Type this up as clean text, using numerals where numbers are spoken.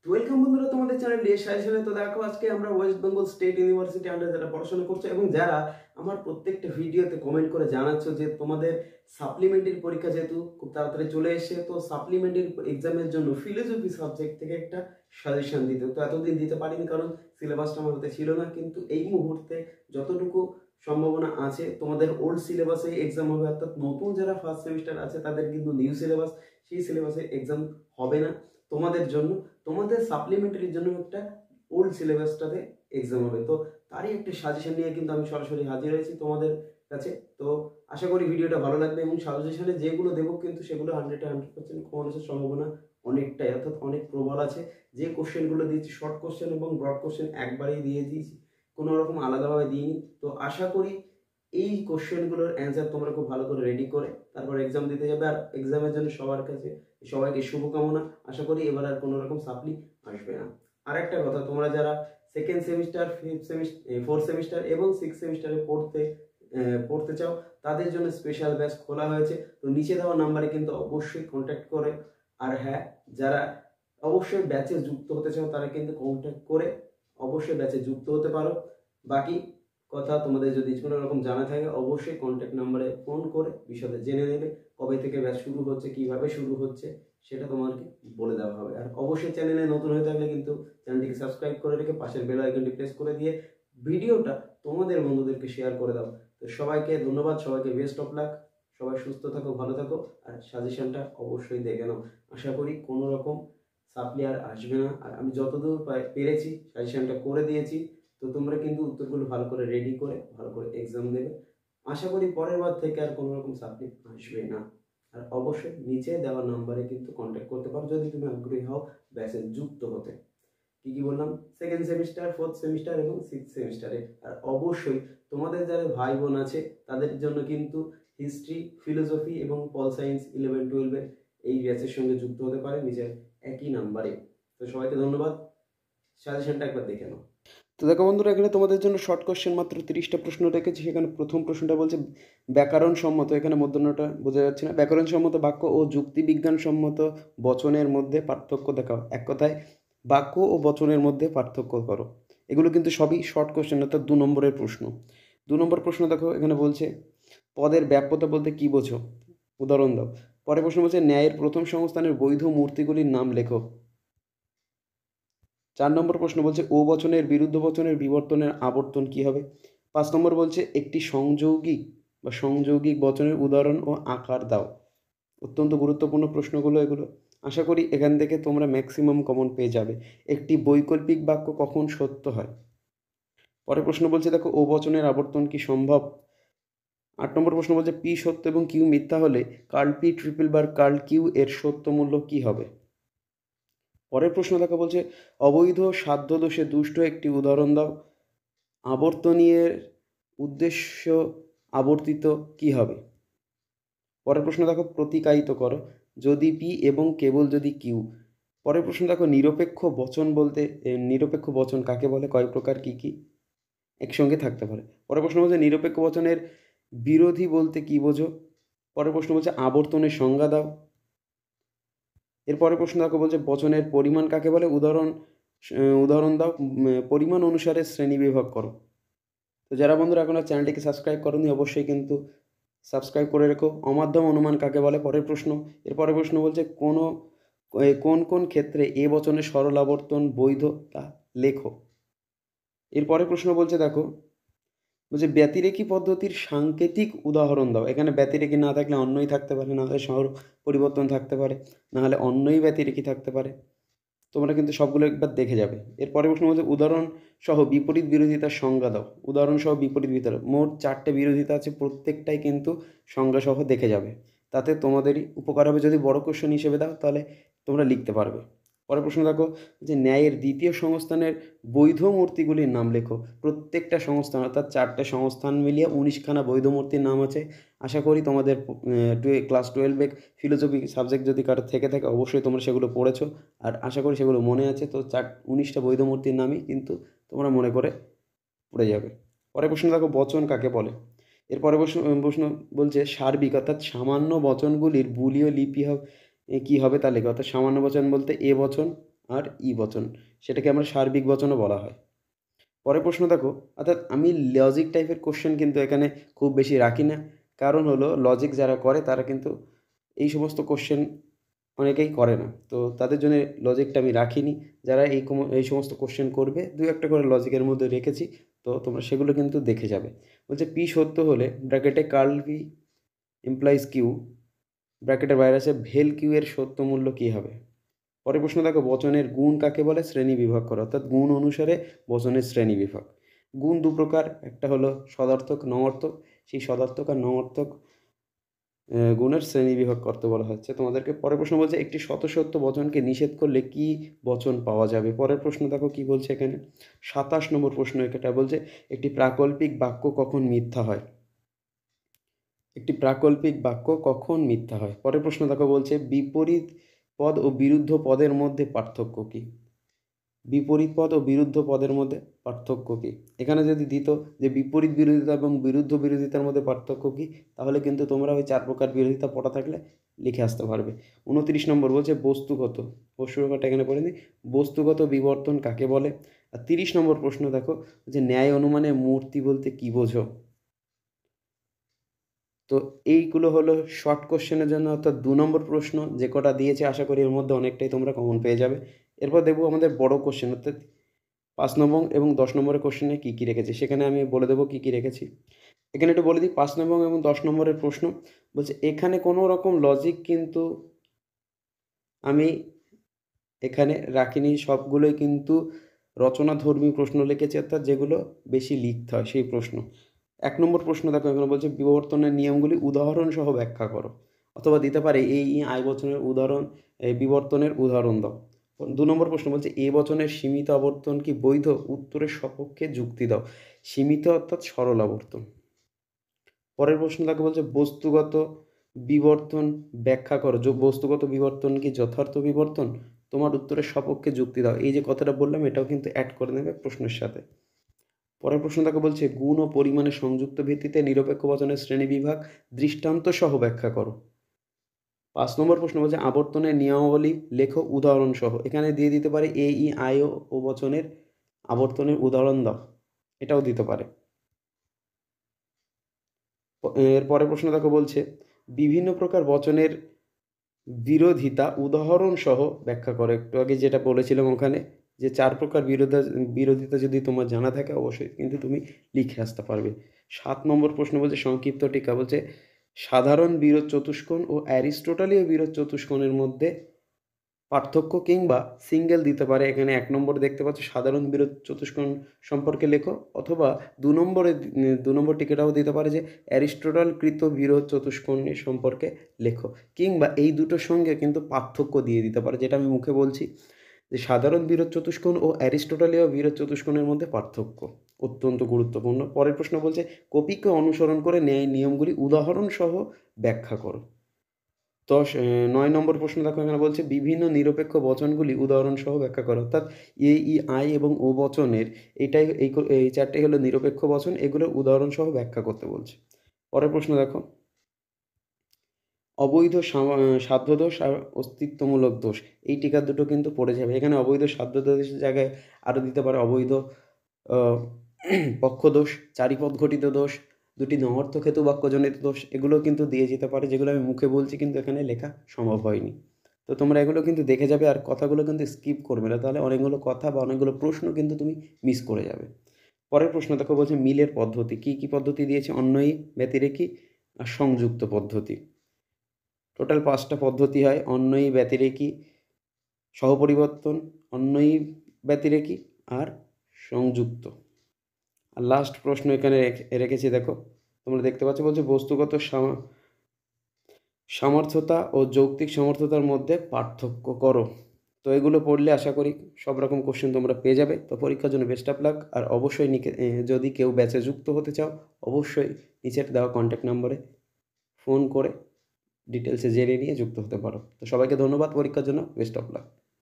Welcome বন্ধুরা তোমাদের channel day সাজেশনে। তো দেখো আজকে আমরা ওয়েস্ট বেঙ্গল স্টেট ইউনিভার্সিটি আন্ডারে যারা পড়াশোনা করছো এবং যারা আমার প্রত্যেকটা ভিডিওতে কমেন্ট করে জানাচ্ছ যে তোমাদের সাপ্লিমেন্টারি পরীক্ষা যেহেতু খুব তাড়াতাড়ি চলে এসে, তো সাপ্লিমেন্টারি এক্সামের জন্য ফিলোসফি সাবজেক্ট থেকে একটা সাজেশন দিতে। তো এতদিন দিতে পারিনি কারণ সিলেবাসটা আমার হাতে ছিল না, কিন্তু এই মুহূর্তে যতটুকু সম্ভাবনা আছে তোমাদের ওল্ড সিলেবাসে এক্সাম হবে, অর্থাৎ নতুন যারা ফার্স্ট সেমিস্টার আছে তাদের কিন্তু নিউ সিলেবাস, সেই সিলেবাসে এক্সাম হবে না তোমাদের জন্য। তোমাদের সাপ্লিমেন্টারির জন্য একটা ওল্ড সিলেবাসটাতে এক্সাম হবে, তো তারই একটা সাজেশন নিয়ে কিন্তু আমি সরাসরি হাজির হয়েছি তোমাদের কাছে। তো আশা করি ভিডিওটা ভালো লাগবে এবং সাজেশনে যেগুলো দেবো কিন্তু সেগুলো 100% কমন আসার সম্ভাবনা অনেকটাই, অর্থাৎ অনেক প্রবল আছে। যে কোশ্চেনগুলো দিয়েছি শর্ট কোশ্চেন এবং ব্রড কোশ্চেন একবারেই দিয়ে দিয়েছি, কোনো রকম আলাদাভাবে দিইনি। তো আশা করি এই কোশ্চেনগুলোর অ্যান্সার তোমরা খুব ভালো করে রেডি করে তারপর এক্সাম দিতে যাবে। আর এক্সামের জন্য সবার কাছে সবাইকে শুভকামনা। আশা করি এবার আর কোনো রকম সাপ্লি আসবে না। আর একটা কথা, তোমরা যারা second semester, fifth semester, fourth semester এবং সিক্স সেমিস্টারে পড়তে চাও তাদের জন্য স্পেশাল ব্যাচ খোলা হয়েছে। তো নিচে দেওয়া নাম্বারে কিন্তু অবশ্যই কন্ট্যাক্ট করে। আর হ্যাঁ, যারা অবশ্যই ব্যাচে যুক্ত হতে চাও তারা কিন্তু কন্ট্যাক্ট করে অবশ্যই ব্যাচে যুক্ত হতে পারো। বাকি কথা তোমাদের যদি কোনো রকম জানা থাকে অবশ্যই কন্ট্যাক্ট নাম্বারে ফোন করে বিশদে জেনে নেবে। কবে থেকে ব্যাচ শুরু হচ্ছে, কিভাবে শুরু হচ্ছে সেটা তোমাকে বলে দেওয়া হবে। আর অবশ্যই চ্যানেলে নতুন হয়ে থাকলে কিন্তু চ্যানেলটিকে সাবস্ক্রাইব করে রেখে পাশের বেল আইকনটি প্রেস করে দিয়ে ভিডিওটা তোমাদের বন্ধুদেরকে শেয়ার করে দাও। তো সবাইকে ধন্যবাদ, সবাইকে বেস্ট অফ লাক। সবাই সুস্থ থাকো, ভালো থাকো, আর সাজেশনটা অবশ্যই দেখে নাও। আশা করি কোনো রকম সাপ্লি আর আসবে না। আর আমি যতদূর পেরেছি সাজেশনটা করে দিয়েছি। তো তোমরা কিন্তু উত্তরগুলো ভালো করে রেডি করে ভালো করে এক্সাম দেবে। আশা করি পরের বার থেকে আর কোনো রকম সাপ্লি আসবে না। আর অবশ্যই নিচে দেওয়া নাম্বারে কিন্তু কন্ট্যাক্ট করতে পারো যদি তুমি আগ্রহী হও ব্যাচে যুক্ত হতে। কি কি বললাম? সেকেন্ড সেমিস্টার, ফোর্থ সেমিস্টার এবং সিক্স সেমিস্টারে। আর অবশ্যই তোমাদের যারা ভাই বোন আছে তাদের জন্য কিন্তু হিস্ট্রি, ফিলোসফি এবং পল সায়েন্স 11-12 এই ব্যাচের সঙ্গে যুক্ত হতে পারে নিজের একই নাম্বারে। তো সবাইকে ধন্যবাদ। সাজেশনটা একবার দেখে নাও। তো দেখো বন্ধুরা, এখানে তোমাদের জন্য শর্ট কোশ্চেন মাত্র 30টা প্রশ্ন রেখেছি। সেখানে প্রথম প্রশ্নটা বলছে ব্যাকরণ সম্মত, এখানে মধ্যনটা বোঝা যাচ্ছে না, ব্যাকরণ সম্মত বাক্য ও যুক্তিবিজ্ঞান সম্মত বচনের মধ্যে পার্থক্য দেখাও। এক কথায় বাক্য ও বচনের মধ্যে পার্থক্য করো। এগুলো কিন্তু সবই শর্ট কোশ্চেন, অর্থাৎ 2 নম্বরের প্রশ্ন। 2 নম্বর প্রশ্ন দেখো, এখানে বলছে পদের ব্যাপ্যতা বলতে কি বোঝো, উদাহরণ দাও। পরের প্রশ্ন বলছে ন্যায়ের প্রথম সংস্থানের বৈধ মূর্তিগুলির নাম লেখো। 4 নম্বর প্রশ্ন বলছে ও বচনের বিরুদ্ধ বচনের বিবর্তনের আবর্তন কি হবে। 5 নম্বর বলছে একটি সংযৌগিক বচনের উদাহরণ ও আকার দাও। অত্যন্ত গুরুত্বপূর্ণ প্রশ্নগুলো এগুলো। আশা করি এখান থেকে তোমরা ম্যাক্সিমাম কমন পেয়ে যাবে। একটি বৈকল্পিক বাক্য কখন সত্য হয়। পরের প্রশ্ন বলছে দেখো ও বচনের আবর্তন কি সম্ভব। 8 নম্বর প্রশ্ন বলছে পি সত্য এবং কিউ মিথ্যা হলে curl P triple bar curl Q এর সত্য মূল্য কি হবে। পরের প্রশ্ন দেখা বলছে অবৈধ সাধ্য দোষে দুষ্ট একটি উদাহরণ দাও। আবর্তনীয়ের উদ্দেশ্য আবর্তিত কি হবে। পরের প্রশ্ন দেখো প্রতিকায়িত করো যদি পি এবং কেবল যদি কিউ। পরের প্রশ্ন দেখো নিরপেক্ষ বচন বলতে নিরপেক্ষ বচন কাকে বলে, কয় প্রকার, কি কি একসঙ্গে থাকতে পারে। পরের প্রশ্ন বলছে নিরপেক্ষ বচনের বিরোধী বলতে কি বোঝো। পরের প্রশ্ন বলছে আবর্তনের সংজ্ঞা দাও। এরপরে প্রশ্ন দেখো বলছে বচনের পরিমাণ কাকে বলে, উদাহরণ দাও। পরিমাণ অনুসারে শ্রেণীবিভাগ করো। তো যারা বন্ধুরা এখনো চ্যানেলটিকে সাবস্ক্রাইব করোনি অবশ্যই কিন্তু সাবস্ক্রাইব করে রেখো। অমাধ্যম অনুমান কাকে বলে পরের প্রশ্ন। এরপরের প্রশ্ন বলছে কোন কোন ক্ষেত্রে এ বচনের সরল আবর্তন বৈধ তা লেখো। এরপরের প্রশ্ন বলছে দেখো বলছে ব্যতিরেকী পদ্ধতির সাংকেতিক উদাহরণ দাও। এখানে ব্যতিরেকী না থাকলে অন্যই থাকতে পারে, না হলে সর পরিবর্তন থাকতে পারে, না হলে অন্যই ব্যতিরেকী থাকতে পারে। তোমরা কিন্তু সবগুলো একবার দেখে যাবে। এরপরে প্রশ্ন বলছে উদাহরণ সহ বিপরীত বিরোধিতার সংজ্ঞা দাও। উদাহরণ সহ বিপরীত বিরোধিতা, মোট 4টে বিরোধিতা আছে, প্রত্যেকটাই কিন্তু সংজ্ঞা সহ দেখে যাবে। তাতে তোমাদেরই উপকার হবে। যদি বড় কোশ্চেন হিসেবে দাও তাহলে তোমরা লিখতে পারবে। পরের প্রশ্ন দেখো যে ন্যায়ের দ্বিতীয় সংস্থানের বৈধ মূর্তিগুলির নাম লেখো। প্রত্যেকটা সংস্থান অর্থাৎ 4টে সংস্থান মিলিয়ে 19খানা বৈধ মূর্তির নাম আছে। আশা করি তোমাদের ক্লাস 12 ফিলোসফি সাবজেক্ট যদি কারো থেকে থাকে অবশ্যই তোমরা সেগুলো পড়েছো। আর আশা করি সেগুলো মনে আছে। তো 19টা বৈধ মূর্তির নামই কিন্তু তোমরা মনে করে পড়ে যাবে। পরের প্রশ্ন দেখো বচন কাকে বলে। এরপরে প্রশ্ন বলছে সার্বিক অর্থাৎ সামান্য বচনগুলির বুলীয় লিপি কী হবে তা লেখো। অর্থাৎ সামান্য বচন বলতে এ বচন আর ই বচন, সেটাকে আমরা সার্বিক বচনও বলা হয়। পরের প্রশ্ন দেখো, অর্থাৎ আমি লজিক টাইপের কোশ্চেন কিন্তু এখানে খুব বেশি রাখি না, কারণ হলো লজিক যারা করে তারা কিন্তু এই সমস্ত কোশ্চেন অনেকেই করে না, তো তাদের জন্য লজিকটা আমি রাখিনি। যারা এই সমস্ত কোশ্চেন করবে, দু একটা করে লজিকের মধ্যে রেখেছি, তো তোমরা সেগুলো কিন্তু দেখে যাবে। বলছে পি সত্য হলে ব্র্যাকেটে কার্ল পি ইমপ্লাইজ কিউ, ব্র্যাকেটের বাইরে আছে ভেল কিউ এর সত্য মূল্য কী হবে। পরের প্রশ্ন দেখো, বচনের গুণ কাকে বলে, শ্রেণী বিভাগ করো, অর্থাৎ গুণ অনুসারে বচনের শ্রেণী বিভাগ। গুণ দু প্রকার, একটা হলো সদার্থক নঙর্থক, সেই সদার্থক আর নঙর্থক গুণের শ্রেণী বিভাগ করতে বলা হচ্ছে তোমাদেরকে। পরের প্রশ্ন বলছে একটি শতসত্য বচনকে নিষেধ করলে কি বচন পাওয়া যাবে। পরের প্রশ্ন দেখো কি বলছে এখানে, 27 নম্বর প্রশ্ন। এটা বলছে একটি প্রাকল্পিক বাক্য কখন মিথ্যা হয়। একটি প্রাকল্পিক বাক্য কখন মিথ্যা হয়। পরের প্রশ্ন দেখো বলছে বিপরীত পদ ও বিরুদ্ধ পদের মধ্যে পার্থক্য কী। বিপরীত পদ ও বিরুদ্ধ পদের মধ্যে পার্থক্য কী, এখানে যদি দিত যে বিপরীত বিরোধিতা এবং বিরুদ্ধ বিরোধিতার মধ্যে পার্থক্য কী, তাহলে কিন্তু তোমরা ওই 4 প্রকার বিরোধিতা পড়া থাকলে লিখে আসতে পারবে। 29 নম্বর বলছে বস্তুগত, বস্তুগতটা এখানে পড়ে নিই, বস্তুগত বিবর্তন কাকে বলে। আর 30 নম্বর প্রশ্ন দেখো যে ন্যায় অনুমানে মূর্তি বলতে কী বোঝো। তো এইগুলো হলো শর্ট কোশ্চেনের জন্য, অর্থাৎ 2 নম্বর প্রশ্ন যে কটা দিয়েছে, আশা করি এর মধ্যে অনেকটাই তোমরা কমন পেয়ে যাবে। এরপর দেখবো আমাদের বড় কোশ্চেন, অর্থাৎ 5 নম্বর এবং 10 নম্বরের কোশ্চেনে কী কী রেখেছি, সেখানে আমি বলে দেবো কী কী রেখেছি। এখানে একটু বলে দিই 5 নম্বর এবং 10 নম্বরের প্রশ্ন বলছে এখানে কোনো রকম লজিক কিন্তু আমি এখানে রাখিনি, সবগুলোই কিন্তু রচনাধর্মী প্রশ্ন লিখেছি, অর্থাৎ যেগুলো বেশি লিখতে হয় সেই প্রশ্ন। 1 নম্বর প্রশ্ন দেখো, এখানে বলছে বিবর্তনের নিয়মগুলি উদাহরণ সহ ব্যাখ্যা করো, অথবা দিতে পারে এই আই বচনের উদাহরণ, এই বিবর্তনের উদাহরণ দাও। 2 নম্বর প্রশ্ন বলছে এ বচনের সীমিত আবর্তন কি বৈধ, উত্তরের সপক্ষে যুক্তি দাও। সীমিত অর্থাৎ সরল আবর্তন। পরের প্রশ্ন তাকে বলছে বস্তুগত বিবর্তন ব্যাখ্যা করো, বস্তুগত বিবর্তন কি যথার্থ বিবর্তন, তোমার উত্তরের সপক্ষে যুক্তি দাও। এই যে কথাটা বললাম এটাও কিন্তু অ্যাড করে নেবে প্রশ্নের সাথে। পরের প্রশ্ন তাকে বলছে গুণ ও পরিমাণের সংযুক্ত ভিত্তিতে নিরপেক্ষ বচনের শ্রেণীবিভাগ দৃষ্টান্ত সহ ব্যাখ্যা করো। 5 নম্বর প্রশ্ন বলছে আবর্তনের নিয়মাবলী লেখো উদাহরণ সহ, এখানে দিয়ে দিতে পারে এ ই আই ও বচনের আবর্তনের উদাহরণ দাও, এটাও দিতে পারে। এর পরের প্রশ্ন তাকে বলছে বিভিন্ন প্রকার বচনের বিরোধিতা উদাহরণ সহ ব্যাখ্যা করো। একটু আগে যেটা বলেছিলাম ওখানে যে 4 প্রকার বিরোধিতা যদি তোমার জানা থাকে অবশ্যই কিন্তু তুমি লিখে আসতে পারবে। 7 নম্বর প্রশ্ন বলছে সংক্ষিপ্ত টিকা, বলছে সাধারণ বিরোধ চতুষ্কোণ ও অ্যারিস্টোটলীয় বিরোধ চতুষ্কোণের মধ্যে পার্থক্য কিংবা সিঙ্গেল দিতে পারে। এখানে 1 নম্বরে দেখতে পাচ্ছ সাধারণ বিরোধ চতুষ্কোণ সম্পর্কে লেখো, অথবা 2 নম্বর টিকাটাও দিতে পারে যে অ্যারিস্টোটলকৃত বিরোধ চতুষ্কোণের সম্পর্কে লেখো, কিংবা এই দুটোর সঙ্গে কিন্তু পার্থক্য দিয়ে দিতে পারে, যেটা আমি মুখে বলছি যে সাধারণ বিরোধ চতুষ্কোণ ও অ্যারিস্টোটলীয় বিরোধ চতুষ্কোণের মধ্যে পার্থক্য অত্যন্ত গুরুত্বপূর্ণ। পরের প্রশ্ন বলছে কপিকে অনুসরণ করে ন্যায় নিয়মগুলি উদাহরণ সহ ব্যাখ্যা করো। 9 নম্বর প্রশ্ন দেখো, এখানে বলছে বিভিন্ন নিরপেক্ষ বচনগুলি উদাহরণ সহ ব্যাখ্যা করো, অর্থাৎ এ ই আই এবং ও বচনের এই 4টাই হলো নিরপেক্ষ বচন, এগুলো উদাহরণ সহ ব্যাখ্যা করতে বলছে। পরের প্রশ্ন দেখো অবৈধ সাধ্যদোষ আর অস্তিত্বমূলক দোষ, এই টিকা দুটো কিন্তু পড়ে যাবে। এখানে অবৈধ সাধ্যদোষের জায়গায় আরও দিতে পারে অবৈধ পক্ষদোষ, চারিপদ ঘটিত দোষ, দুটি নঅর্থক হেতু বাক্যজনিত দোষ, এগুলো কিন্তু দিয়ে যেতে পারে, যেগুলো আমি মুখে বলছি কিন্তু এখানে লেখা সম্ভব হয়নি। তো তোমরা এগুলো কিন্তু দেখে যাবে আর কথাগুলো কিন্তু স্কিপ করবে না, তাহলে অনেকগুলো কথা বা অনেকগুলো প্রশ্ন কিন্তু তুমি মিস করে যাবে। পরের প্রশ্ন দেখো বলছে মিলের পদ্ধতি, কী কী পদ্ধতি দিয়েছে, অন্যয়ী, ব্যতিরেকী আর সংযুক্ত পদ্ধতি। টোটাল 5টা পদ্ধতি হয়, অন্যয়ী, ব্যতিরেকী, সহপরিবর্তন, অন্যয়ী, ব্যতিরেকী আর সংযুক্ত। আর লাস্ট প্রশ্ন এখানে রেখেছি দেখো, তোমরা দেখতে পাচ্ছ বলছে বস্তুগত সামর্থ্যতা ও যৌক্তিক সমর্থতার মধ্যে পার্থক্য করো। তো এগুলো পড়লে আশা করি সব রকম কোশ্চেন তোমরা পেয়ে যাবে। তো পরীক্ষার জন্য বেস্ট অফ লাক। আর অবশ্যই যদি কেউ ব্যাচে যুক্ত হতে চাও অবশ্যই নিচের দেওয়া কন্ট্যাক্ট নাম্বারে ফোন করে ডিটেলসে জেনে নিয়ে যুক্ত হতে পারো। তো সবাইকে ধন্যবাদ, পরীক্ষার জন্য বেস্ট অফ লাক।